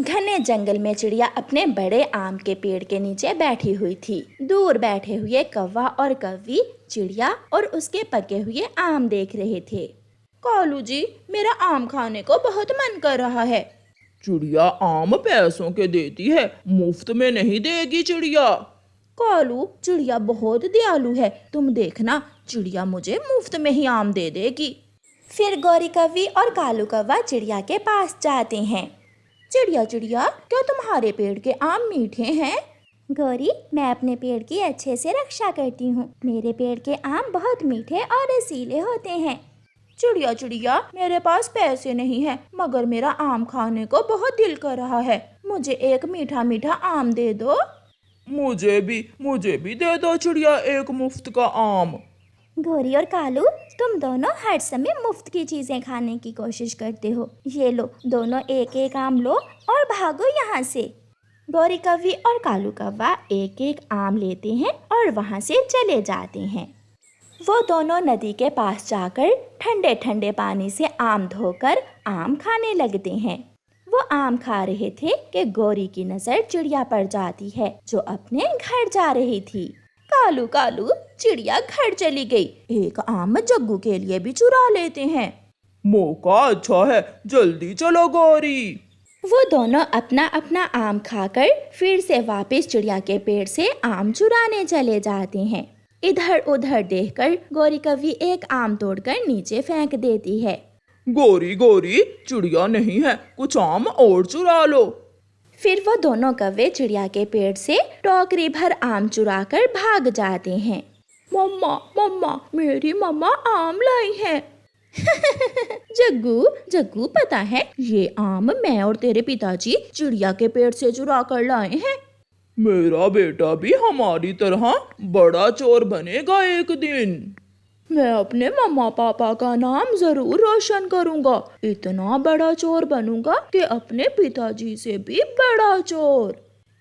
घने जंगल में चिड़िया अपने बड़े आम के पेड़ के नीचे बैठी हुई थी। दूर बैठे हुए कौवा और कौवी चिड़िया और उसके पके हुए आम देख रहे थे। कालू जी, मेरा आम खाने को बहुत मन कर रहा है। चिड़िया आम पैसों के देती है, मुफ्त में नहीं देगी चिड़िया। कालू, चिड़िया बहुत दयालु है, तुम देखना चिड़िया मुझे मुफ्त में ही आम दे देगी। फिर गौरी कौवी और कालू कौवा चिड़िया के पास जाते हैं। चिड़िया चिड़िया, क्या तुम्हारे पेड़ के आम मीठे हैं? गौरी, मैं अपने पेड़ की अच्छे से रक्षा करती हूँ। मेरे पेड़ के आम बहुत मीठे और रसीले होते हैं। चिड़िया चिड़िया, मेरे पास पैसे नहीं है, मगर मेरा आम खाने को बहुत दिल कर रहा है। मुझे एक मीठा मीठा आम दे दो। मुझे भी दे दो चिड़िया एक मुफ्त का आम। गौरी और कालू, तुम दोनों हर समय मुफ्त की चीजें खाने की कोशिश करते हो। ये लो, दोनों एक एक आम लो और भागो यहाँ से। गौरी कौवी और कालू कौवा एक एक आम लेते हैं और वहाँ से चले जाते हैं। वो दोनों नदी के पास जाकर ठंडे ठंडे पानी से आम धोकर आम खाने लगते हैं। वो आम खा रहे थे कि गौरी की नजर चिड़िया पर जाती है, जो अपने घर जा रही थी। कालू कालू, चिड़िया घर चली गई, एक आम जग्गू के लिए भी चुरा लेते हैं। मौका अच्छा है, जल्दी चलो गौरी। वो दोनों अपना अपना आम खाकर फिर से वापस चिड़िया के पेड़ से आम चुराने चले जाते हैं। इधर उधर देखकर गौरी कौवी एक आम तोड़कर नीचे फेंक देती है। गौरी गौरी, चिड़िया नहीं है, कुछ आम और चुरा लो। फिर वो दोनों कौवे चिड़िया के पेड़ से टोकरी भर आम चुराकर भाग जाते हैं। मम्मा मम्मा, मेरी मम्मा आम लाई है। जग्गू जग्गू, पता है ये आम मैं और तेरे पिताजी चिड़िया के पेड़ से चुरा कर लाए हैं। मेरा बेटा भी हमारी तरह बड़ा चोर बनेगा एक दिन। मैं अपने मम्मा पापा का नाम जरूर रोशन करूंगा, इतना बड़ा चोर बनूंगा कि अपने पिताजी से भी बड़ा चोर।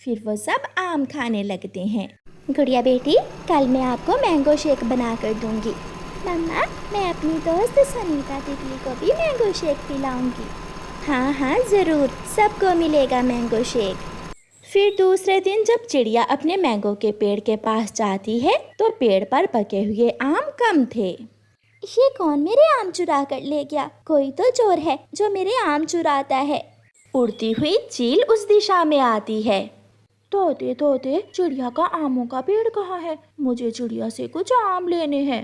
फिर वो सब आम खाने लगते हैं। गुड़िया बेटी, कल मैं आपको मैंगो शेक बना कर दूंगी। मम्मा, मैं अपनी दोस्त सुनीता तितली को भी मैंगो शेक पिलाऊंगी। हाँ हाँ जरूर, सबको मिलेगा मैंगो शेक। फिर दूसरे दिन जब चिड़िया अपने मैंगो के पेड़ के पास जाती है तो पेड़ पर पके हुए आम कम थे। ये कौन मेरे आम चुरा कर ले गया? कोई तो चोर है जो मेरे आम चुराता है। उड़ती हुई चील उस दिशा में आती है। तोते तोते, चिड़िया का आमों का पेड़ कहाँ है? मुझे चिड़िया से कुछ आम लेने हैं।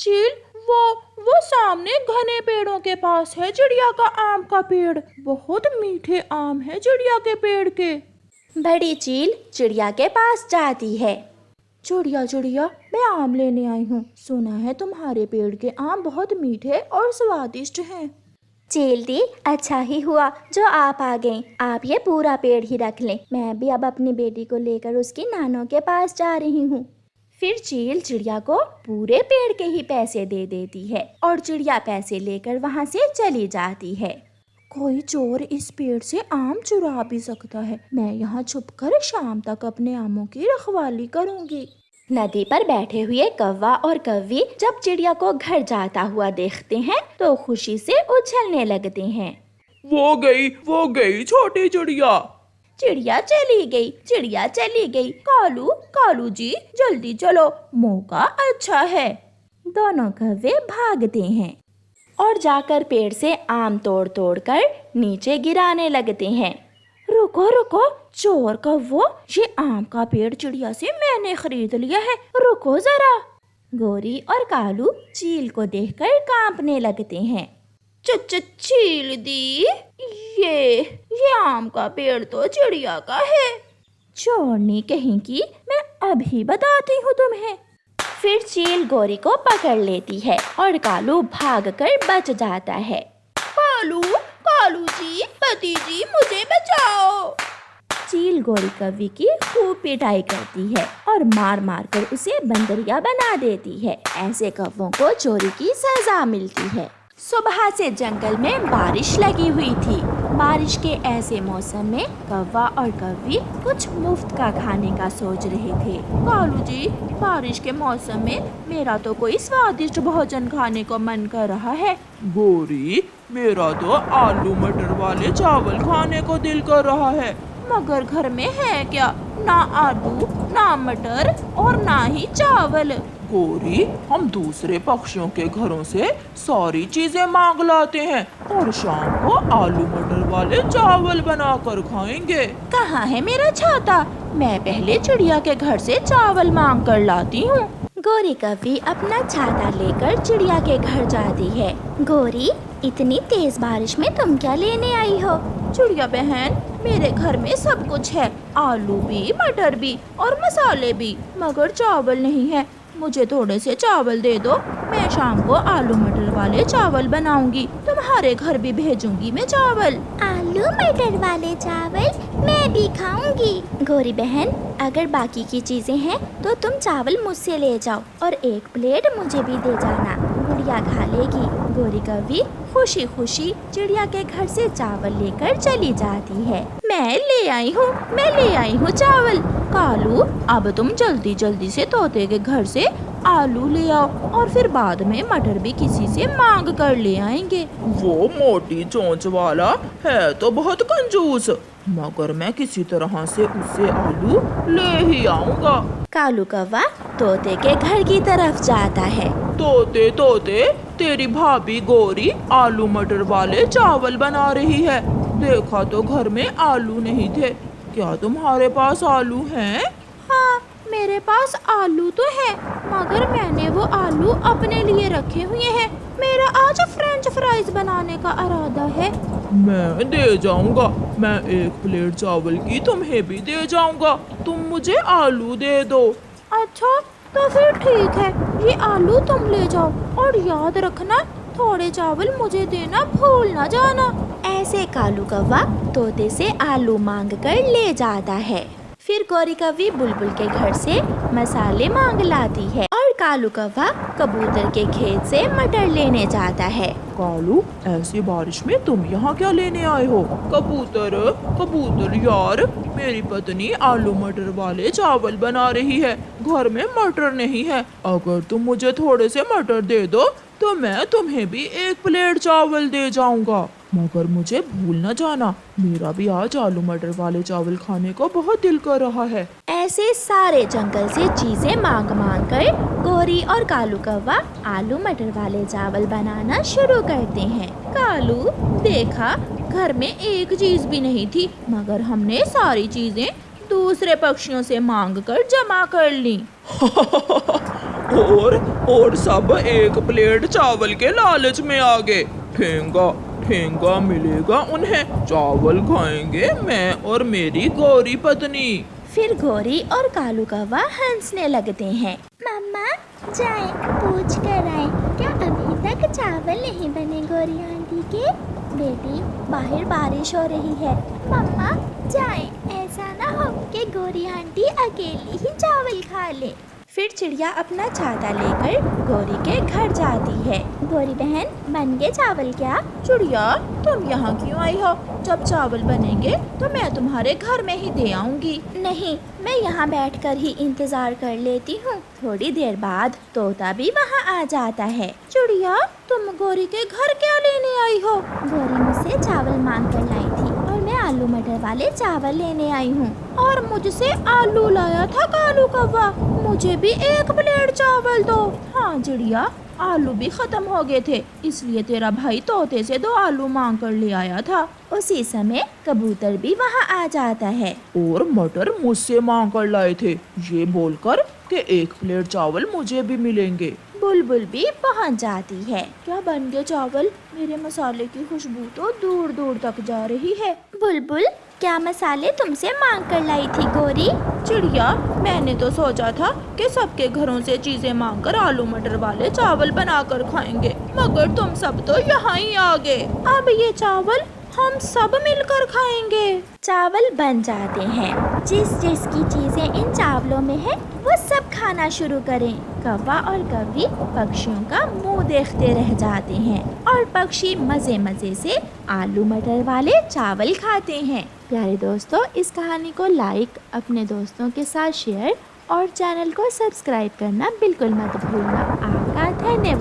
चील, वो सामने घने पेड़ों के पास है चिड़िया का आम का पेड़। बहुत मीठे आम है चिड़िया के पेड़ के। बड़ी चील चिड़िया के पास जाती है। चिड़िया चिड़िया, मैं आम लेने आई हूँ, सुना है तुम्हारे पेड़ के आम बहुत मीठे और स्वादिष्ट हैं। चील दी, अच्छा ही हुआ जो आप आ गए। आप ये पूरा पेड़ ही रख लें, मैं भी अब अपनी बेटी को लेकर उसकी नानों के पास जा रही हूँ। फिर चील चिड़िया को पूरे पेड़ के ही पैसे दे देती है और चिड़िया पैसे लेकर वहाँ से चली जाती है। कोई चोर इस पेड़ से आम चुरा भी सकता है। मैं यहाँ छुपकर शाम तक अपने आमों की रखवाली करूँगी। नदी पर बैठे हुए कौवा और कौवी जब चिड़िया को घर जाता हुआ देखते हैं तो खुशी से उछलने लगते हैं। वो गई छोटी चिड़िया। चिड़िया चली गई, चिड़िया चली गई। कालू कालू जी, जल्दी चलो, मौका अच्छा है। दोनों कौवे भागते हैं और जाकर पेड़ से आम तोड़ तोड़ कर नीचे गिराने लगते हैं। रुको रुको चोर कौवो, ये आम का पेड़ चिड़िया से मैंने खरीद लिया है, रुको जरा। गौरी और कालू चील को देखकर कांपने लगते हैं। चील दी, ये आम का पेड़ तो चिड़िया का है। चोरनी कहीं की, मैं अभी बताती हूँ तुम्हें। फिर चील गौरी को पकड़ लेती है और कालू भागकर बच जाता है। कालू कालू जी, पति जी, मुझे बचाओ। चील गौरी कौवी की खूब पिटाई करती है और मार मार कर उसे बंदरिया बना देती है। ऐसे कौवों को चोरी की सजा मिलती है। सुबह से जंगल में बारिश लगी हुई थी। बारिश के ऐसे मौसम में कौवा और कौवी कुछ मुफ्त का खाने का सोच रहे थे। कालू जी, बारिश के मौसम में मेरा तो कोई स्वादिष्ट भोजन खाने को मन कर रहा है। गोरी, मेरा तो आलू मटर वाले चावल खाने को दिल कर रहा है। मगर घर में है क्या? ना आलू, ना मटर और ना ही चावल। गोरी, हम दूसरे पक्षियों के घरों से सारी चीजें मांग लाते हैं और शाम को आलू मटर वाले चावल बनाकर खाएंगे। कहाँ है मेरा छाता? मैं पहले चिड़िया के घर से चावल मांग कर लाती हूँ। गोरी कौवी अपना छाता लेकर चिड़िया के घर जाती है। गोरी, इतनी तेज बारिश में तुम क्या लेने आई हो? चिड़िया बहन, मेरे घर में सब कुछ है, आलू भी, मटर भी और मसाले भी, मगर चावल नहीं है। मुझे थोड़े से चावल दे दो, मैं शाम को आलू मटर वाले चावल बनाऊंगी। तुम्हारे घर भी भेजूंगी मैं चावल। आलू मटर वाले चावल मैं भी खाऊंगी। गोरी बहन, अगर बाकी की चीजें हैं तो तुम चावल मुझसे ले जाओ और एक प्लेट मुझे भी दे जाना, गुड़िया खा लेगी। गोरी कौवी खुशी खुशी चिड़िया के घर से चावल लेकर चली जाती है। मैं ले आई हूँ चावल। कालू, अब तुम जल्दी जल्दी से तोते के घर से आलू ले आओ और फिर बाद में मटर भी किसी से मांग कर ले आएंगे। वो मोटी चोंच वाला है तो बहुत कंजूस, मगर मैं किसी तरह से उससे आलू ले ही आऊंगा। कालू कौवा तोते के घर की तरफ जाता है। तोते तोते, तेरी भाभी गोरी आलू मटर वाले चावल बना रही है। देखा तो घर में आलू नहीं थे, क्या तुम्हारे पास आलू हैं? हाँ, मेरे पास आलू तो है, मगर मैंने वो आलू अपने लिए रखे हुए हैं। मेरा आज फ्रेंच फ्राइज बनाने का इरादा है। मैं दे जाऊंगा, मैं एक प्लेट चावल की तुम्हें भी दे जाऊंगा, तुम मुझे आलू दे दो। अच्छा, तो फिर ठीक है, ये आलू तुम ले जाओ और याद रखना थोड़े चावल मुझे देना भूल ना जाना। ऐसे कालू कौवा तोते से आलू मांग कर ले जाता है। फिर गोरी कौवी बुलबुल के घर से मसाले मांग लाती है और कालू कौवा कबूतर के खेत से मटर लेने जाता है। कालू, ऐसी बारिश में तुम यहाँ क्या लेने आए हो? कबूतर, कबूतर यार, मेरी पत्नी आलू मटर वाले चावल बना रही है, घर में मटर नहीं है। अगर तुम मुझे थोड़े से मटर दे दो तो मैं तुम्हें भी एक प्लेट चावल दे जाऊंगा, मगर मुझे भूल न जाना, मेरा भी आज आलू मटर वाले चावल खाने को बहुत दिल कर रहा है। ऐसे सारे जंगल से चीजें मांग मांग कर गोरी और कालू कौवा आलू मटर वाले चावल बनाना शुरू करते हैं। कालू, देखा, घर में एक चीज भी नहीं थी, मगर हमने सारी चीजें दूसरे पक्षियों से मांग कर जमा कर ली। और सब एक प्लेट चावल के लालच में आ गए। ठेंगा ठेंगा मिलेगा उन्हें, चावल खाएंगे मैं और मेरी गोरी पत्नी। फिर गोरी और कालू कौवा हंसने लगते हैं। मम्मा, जाएं, पूछ कर आए, क्या अभी तक चावल नहीं बने गोरी आंटी के? बेटी, बाहर बारिश हो रही है। मम्मा, जाएं, ऐसा ना हो कि गोरी आंटी अकेली ही चावल खा ले। फिर चिड़िया अपना छाता लेकर गोरी के घर जाती है। गोरी बहन, बन गए चावल क्या? चिड़िया, तुम यहाँ क्यों आई हो? जब चावल बनेंगे तो मैं तुम्हारे घर में ही दे आऊंगी। नहीं, मैं यहाँ बैठकर ही इंतजार कर लेती हूँ। थोड़ी देर बाद तोता भी वहाँ आ जाता है। चिड़िया, तुम गोरी के घर क्या लेने आई हो? गोरी मुझसे चावल मांग कर लाई थी और मैं आलू मटर वाले चावल लेने आई हूँ। और मुझसे आलू लाया था कालू कौवा, मुझे भी एक प्लेट चावल दो। हाँ चिड़िया, आलू भी खत्म हो गए थे, इसलिए तेरा भाई तोते से 2 आलू मांग कर ले आया था। उसी समय कबूतर भी वहाँ आ जाता है। और मटर मुझसे मांग कर लाए थे, ये बोलकर कि एक प्लेट चावल मुझे भी मिलेंगे। बुलबुल भी पहुँच जाती है। क्या बन गए चावल? मेरे मसाले की खुशबू तो दूर दूर तक जा रही है। बुलबुल, क्या मसाले तुमसे मांग कर लाई थी गोरी? चिड़िया, मैंने तो सोचा था कि सबके घरों से चीजें मांगकर आलू मटर वाले चावल बनाकर खाएंगे, मगर तुम सब तो यहाँ ही आ गए। अब ये चावल हम सब मिलकर खाएंगे। चावल बन जाते हैं। जिस जिसकी चीज़ें इन चावलों में है वो सब खाना शुरू करें। कौवा और कौवी पक्षियों का मुंह देखते रह जाते हैं और पक्षी मज़े मज़े से आलू मटर वाले चावल खाते हैं। प्यारे दोस्तों, इस कहानी को लाइक, अपने दोस्तों के साथ शेयर और चैनल को सब्सक्राइब करना बिल्कुल मत भूलना। आपका धन्यवाद।